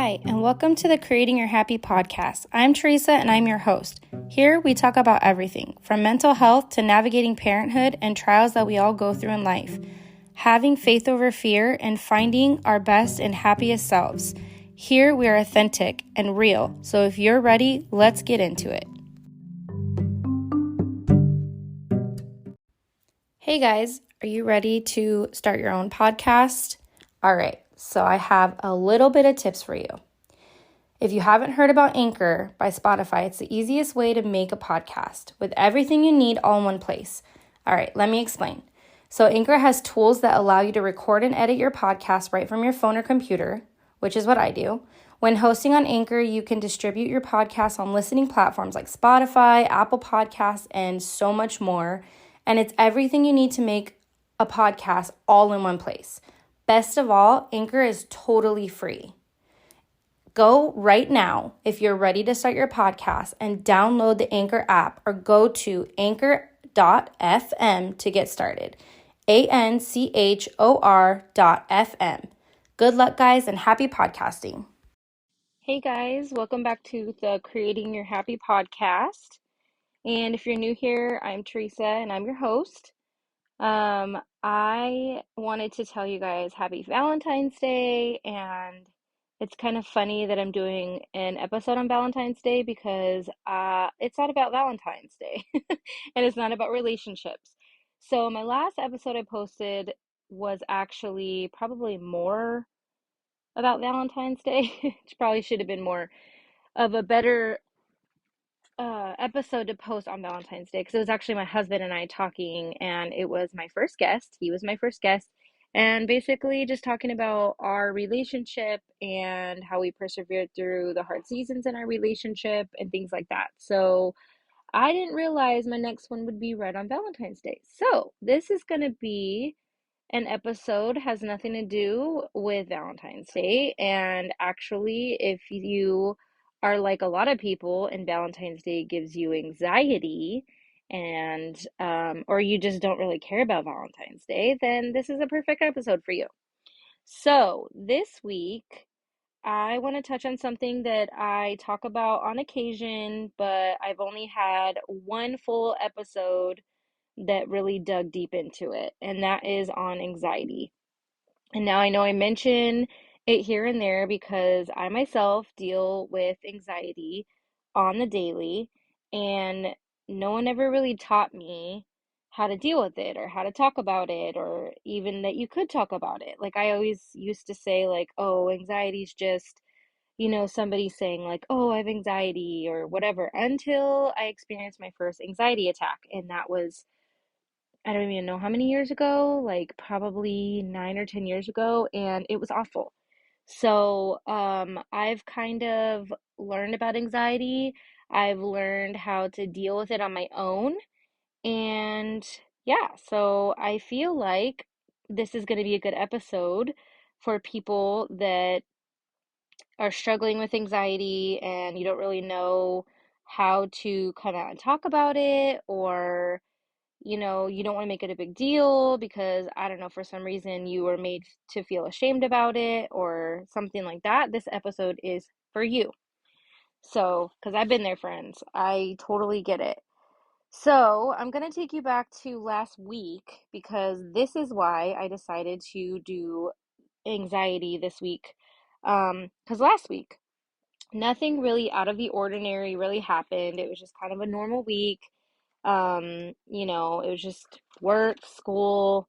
Hi, and welcome to the Creating Your Happy podcast. I'm Teresa, and I'm your host. Here, we talk about everything from mental health to navigating parenthood and trials that we all go through in life, having faith over fear, and finding our best and happiest selves. Here, we are authentic and real. So if you're ready, let's get into it. Hey guys, are you ready to start your own podcast? All right, so I have a little bit of tips for you. If you haven't heard about Anchor by Spotify, it's the easiest way to make a podcast with everything you need all in one place. All right, let me explain. So Anchor has tools that allow you to record and edit your podcast right from your phone or computer, which is what I do. When hosting on Anchor, you can distribute your podcast on listening platforms like Spotify, Apple Podcasts, and so much more. And it's everything you need to make a podcast all in one place. Best of all, Anchor is totally free. Go right now if you're ready to start your podcast and download the Anchor app or go to anchor.fm to get started. ANCHOR.FM. Good luck, guys, and happy podcasting. Hey, guys, welcome back to the Creating Your Happy podcast. And if you're new here, I'm Teresa and I'm your host. I wanted to tell you guys happy Valentine's Day, and it's kind of funny that I'm doing an episode on Valentine's Day because it's not about Valentine's Day and it's not about relationships. So my last episode I posted was actually probably more about Valentine's Day. It probably should have been more of a better episode to post on Valentine's Day because it was actually my husband and I talking, and it was my first guest. He was my first guest, and basically just talking about our relationship and how we persevered through the hard seasons in our relationship and things like that. So I didn't realize my next one would be right on Valentine's Day. So this is going to be an episode has nothing to do with Valentine's Day. And actually, if you are like a lot of people and Valentine's Day gives you anxiety and or you just don't really care about Valentine's Day, then this is a perfect episode for you. So, this week I want to touch on something that I talk about on occasion, but I've only had one full episode that really dug deep into it, and that is on anxiety. And now I know I mention it here and there because I myself deal with anxiety on the daily, and no one ever really taught me how to deal with it or how to talk about it or even that you could talk about it. Like I always used to say like, "Oh, anxiety's just, somebody saying like, "Oh, I have anxiety" or whatever until I experienced my first anxiety attack, and that was I don't even know how many years ago, like probably 9 or 10 years ago, and it was awful. So, I've kind of learned about anxiety. I've learned how to deal with it on my own. And yeah, so I feel like this is going to be a good episode for people that are struggling with anxiety and you don't really know how to kind of talk about it, or you don't want to make it a big deal because, I don't know, for some reason you were made to feel ashamed about it or something like that. This episode is for you. So, because I've been there, friends, I totally get it. So, I'm going to take you back to last week because this is why I decided to do anxiety this week. Because last week, nothing really out of the ordinary really happened. It was just kind of a normal week. It was just work, school,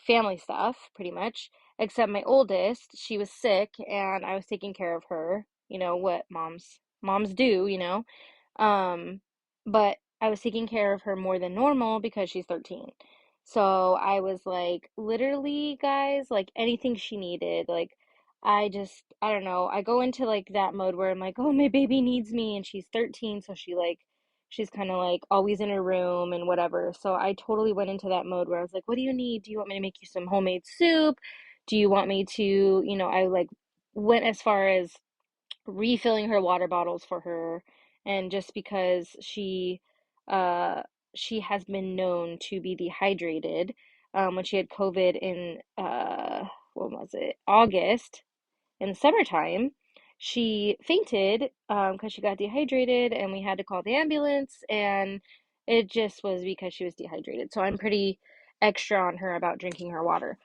family stuff pretty much. Except my oldest, she was sick and I was taking care of her, what moms do, Um, but I was taking care of her more than normal because she's 13. So I was like, literally, guys, like anything she needed, like I don't know, I go into like that mode where I'm like, oh, my baby needs me, and she's 13, so she's kind of like always in her room and whatever. So I totally went into that mode where I was like, what do you need? Do you want me to make you some homemade soup? Do you want me to, I like went as far as refilling her water bottles for her, and just because uh she has been known to be dehydrated when she had COVID in what was it, August. in the summertime, she fainted because she got dehydrated and we had to call the ambulance, and it just was because she was dehydrated. So I'm pretty extra on her about drinking her water.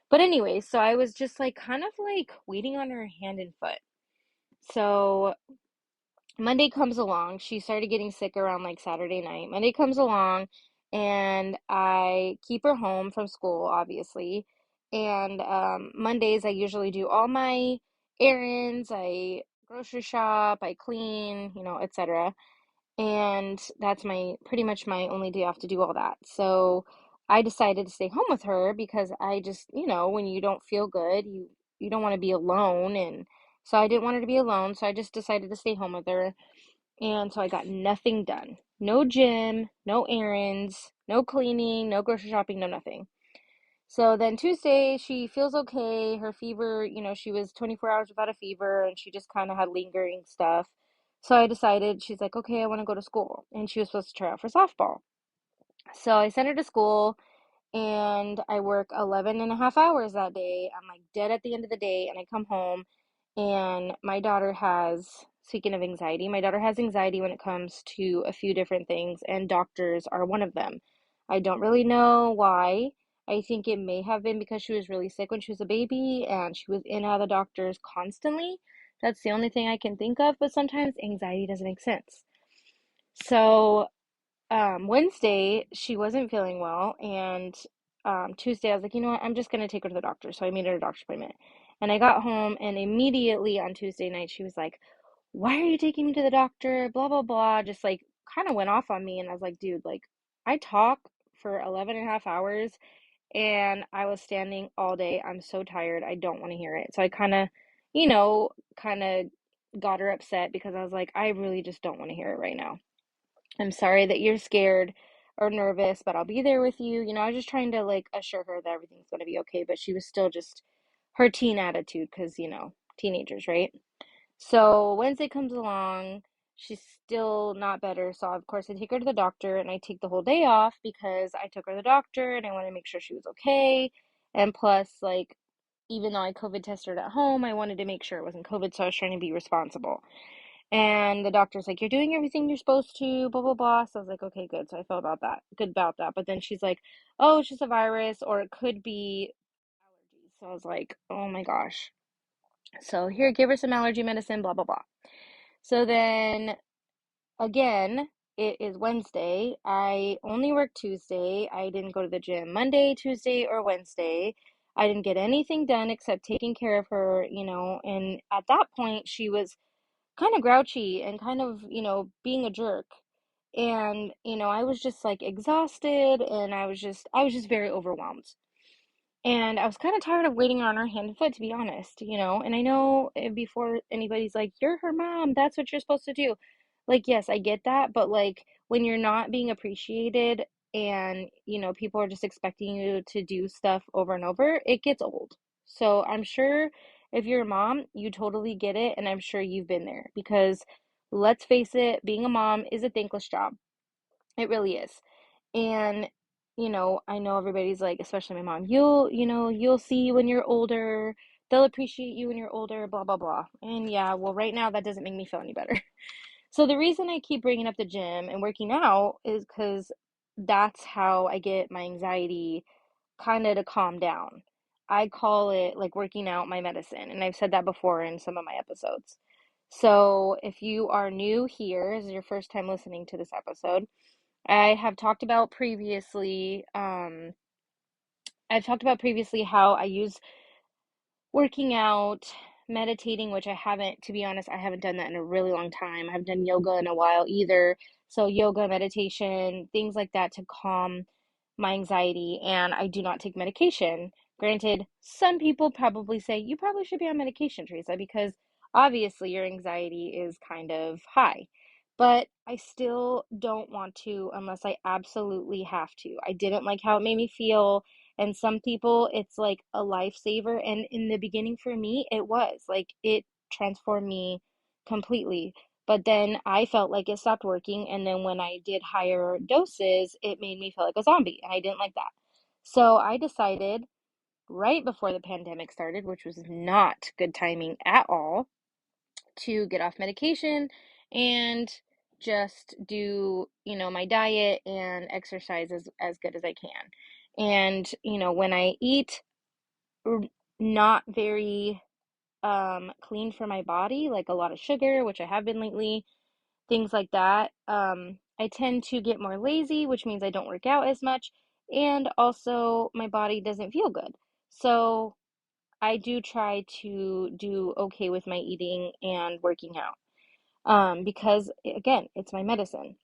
But anyway, so I was just like kind of like waiting on her hand and foot. So Monday comes along. She started getting sick around like Saturday night. Monday comes along, and I keep her home from school, obviously. And Mondays, I usually do all my errands. I grocery shop, I clean, etc. And that's my pretty much my only day off to do all that. So I decided to stay home with her because I just, when you don't feel good, you don't want to be alone. And so I didn't want her to be alone. So I just decided to stay home with her. And so I got nothing done. No gym, no errands, no cleaning, no grocery shopping, no nothing. So then Tuesday, she feels okay. Her fever, she was 24 hours without a fever and she just kind of had lingering stuff. So I decided, she's like, okay, I want to go to school. And she was supposed to try out for softball. So I sent her to school and I work 11 and a half hours that day. I'm like dead at the end of the day, and I come home and my daughter has, speaking of anxiety, my daughter has anxiety when it comes to a few different things, and doctors are one of them. I don't really know why. I think it may have been because she was really sick when she was a baby and she was in and out of the doctors constantly. That's the only thing I can think of, but sometimes anxiety doesn't make sense. So Wednesday, she wasn't feeling well, and Tuesday, I was like, you know what, I'm just gonna take her to the doctor. So I made her a doctor's appointment. And I got home, and immediately on Tuesday night, she was like, why are you taking me to the doctor? Blah, blah, blah. Just like kind of went off on me. And I was like, dude, like, I talk for 11 and a half hours, and I was standing all day. I'm so tired. I don't want to hear it. So I kind of got her upset because I was like, I really just don't want to hear it right now. I'm sorry that you're scared or nervous, but I'll be there with you. I was just trying to like assure her that everything's going to be okay, but she was still just her teen attitude because, teenagers, right? So Wednesday comes along, she's still not better. So of course I take her to the doctor and I take the whole day off because I took her to the doctor and I wanted to make sure she was okay. And plus, like, even though I COVID tested her at home, I wanted to make sure it wasn't COVID, so I was trying to be responsible. And the doctor's like, you're doing everything you're supposed to, blah, blah, blah. So I was like, okay, good. So I felt good about that. But then she's like, oh, it's just a virus, or it could be allergies. So I was like, oh my gosh. So here, give her some allergy medicine, blah, blah, blah. So then again, it is Wednesday. I only work Tuesday. I didn't go to the gym Monday, Tuesday, or Wednesday. I didn't get anything done except taking care of her, and at that point, she was kind of grouchy and kind of, being a jerk. And, I was just like exhausted, and I was just very overwhelmed. And I was kind of tired of waiting on her hand and foot, to be honest, And I know before anybody's like, you're her mom, that's what you're supposed to do. Like, yes, I get that, but like when you're not being appreciated and, people are just expecting you to do stuff over and over, it gets old. So I'm sure if you're a mom, you totally get it. And I'm sure you've been there because let's face it, being a mom is a thankless job. It really is. And, I know everybody's like, especially my mom, you'll see when you're older, they'll appreciate you when you're older, blah, blah, blah. And yeah, well, right now that doesn't make me feel any better. So the reason I keep bringing up the gym and working out is because that's how I get my anxiety kind of to calm down. I call it like working out my medicine, and I've said that before in some of my episodes. So if you are new here, this is your first time listening to this episode, I have talked about previously, I've talked about previously how I use working out, meditating, which I haven't, to be honest, I haven't done that in a really long time. I haven't done yoga in a while either. So, yoga, meditation, things like that to calm my anxiety. And I do not take medication. Granted, some people probably say you probably should be on medication, Teresa, because obviously your anxiety is kind of high. But I still don't want to unless I absolutely have to. I didn't like how it made me feel, and some people, it's like a lifesaver. And in the beginning, for me, it was like it transformed me completely. But then I felt like it stopped working. And then when I did higher doses, it made me feel like a zombie. And I didn't like that. So I decided right before the pandemic started, which was not good timing at all, to get off medication and just do, my diet and exercise as good as I can. And, when I eat not very clean for my body, like a lot of sugar, which I have been lately, things like that, I tend to get more lazy, which means I don't work out as much, and also my body doesn't feel good. So I do try to do okay with my eating and working out, because again, it's my medicine.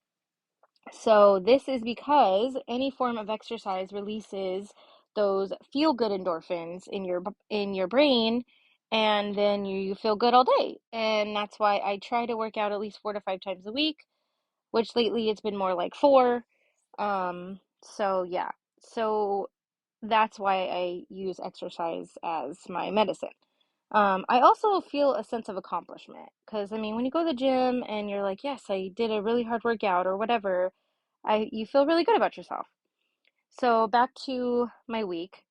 So this is because any form of exercise releases those feel good endorphins in your brain, and then you feel good all day. And that's why I try to work out at least 4 to 5 times a week, which lately it's been more like four. So yeah. So that's why I use exercise as my medicine. I also feel a sense of accomplishment because I mean, when you go to the gym and you're like, yes, I did a really hard workout or whatever, you feel really good about yourself. So back to my week.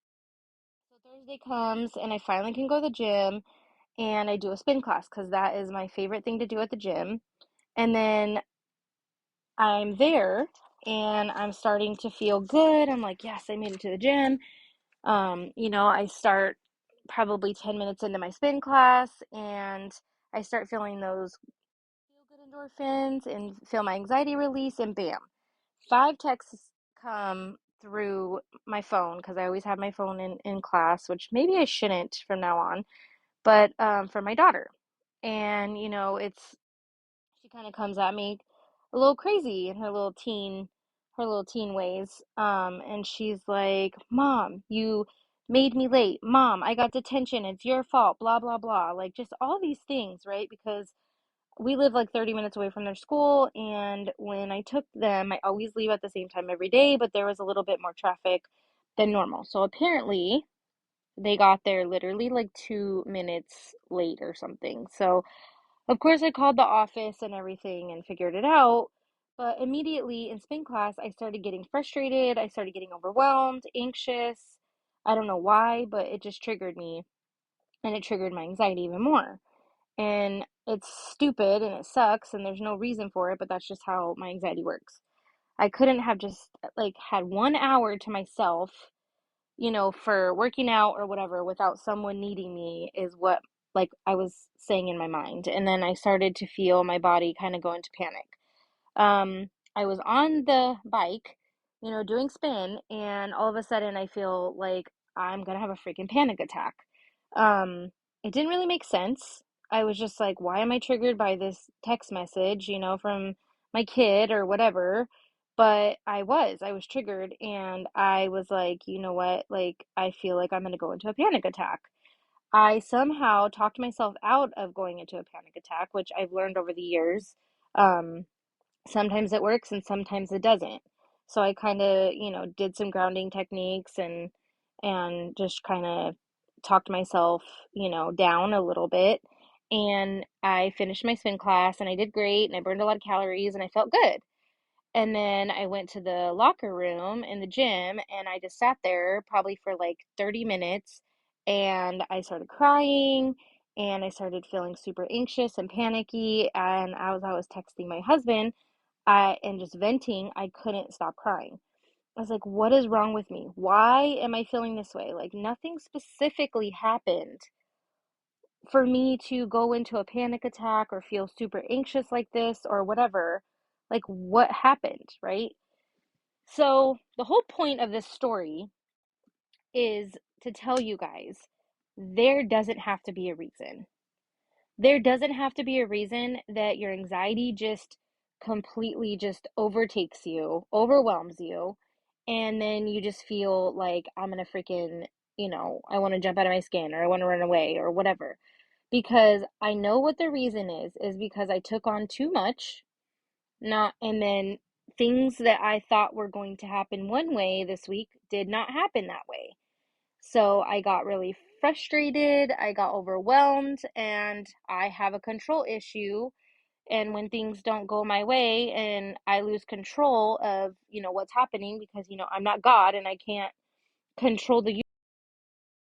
So Thursday comes and I finally can go to the gym and I do a spin class because that is my favorite thing to do at the gym. And then I'm there and I'm starting to feel good. I'm like, yes, I made it to the gym. I start probably 10 minutes into my spin class and I start feeling those feel good endorphins and feel my anxiety release, and bam, five texts come through my phone because I always have my phone in class, which maybe I shouldn't from now on, but from my daughter. And, she kind of comes at me a little crazy in her little teen ways. And she's like, Mom, you made me late. Mom, I got detention. It's your fault. Blah, blah, blah. Like just all these things, right? Because we live like 30 minutes away from their school. And when I took them, I always leave at the same time every day, but there was a little bit more traffic than normal. So apparently they got there literally like 2 minutes late or something. So of course, I called the office and everything and figured it out. But immediately in spin class, I started getting frustrated. I started getting overwhelmed, anxious. I don't know why, but it just triggered me and it triggered my anxiety even more. And it's stupid and it sucks and there's no reason for it, but that's just how my anxiety works. I couldn't have just like had 1 hour to myself, for working out or whatever without someone needing me, is what like I was saying in my mind. And then I started to feel my body kind of go into panic. I was on the bike, doing spin, and all of a sudden I feel like I'm gonna have a freaking panic attack. Um, it didn't really make sense. I was just like, why am I triggered by this text message, from my kid or whatever? But I was triggered, and I was like, you know what? Like, I feel like I'm gonna go into a panic attack. I somehow talked myself out of going into a panic attack, which I've learned over the years. Um, Sometimes it works and sometimes it doesn't. So I kind of, did some grounding techniques and just kind of talked myself, down a little bit. And I finished my spin class and I did great and I burned a lot of calories and I felt good. And then I went to the locker room in the gym and I just sat there probably for like 30 minutes and I started crying and I started feeling super anxious and panicky, and as I was texting my husband, and just venting, I couldn't stop crying. I was like, what is wrong with me? Why am I feeling this way? Like, nothing specifically happened for me to go into a panic attack or feel super anxious like this or whatever. Like, what happened, right? So, the whole point of this story is to tell you guys there doesn't have to be a reason. There doesn't have to be a reason that your anxiety just completely just overtakes you, overwhelms you, and then you just feel like I'm gonna freaking, I want to jump out of my skin or I want to run away or whatever. Because I know what the reason is because I took on too much, not, and then things that I thought were going to happen one way this week did not happen that way. So I got really frustrated, I got overwhelmed, and I have a control issue. And when things don't go my way and I lose control of, what's happening because, I'm not God and I can't control the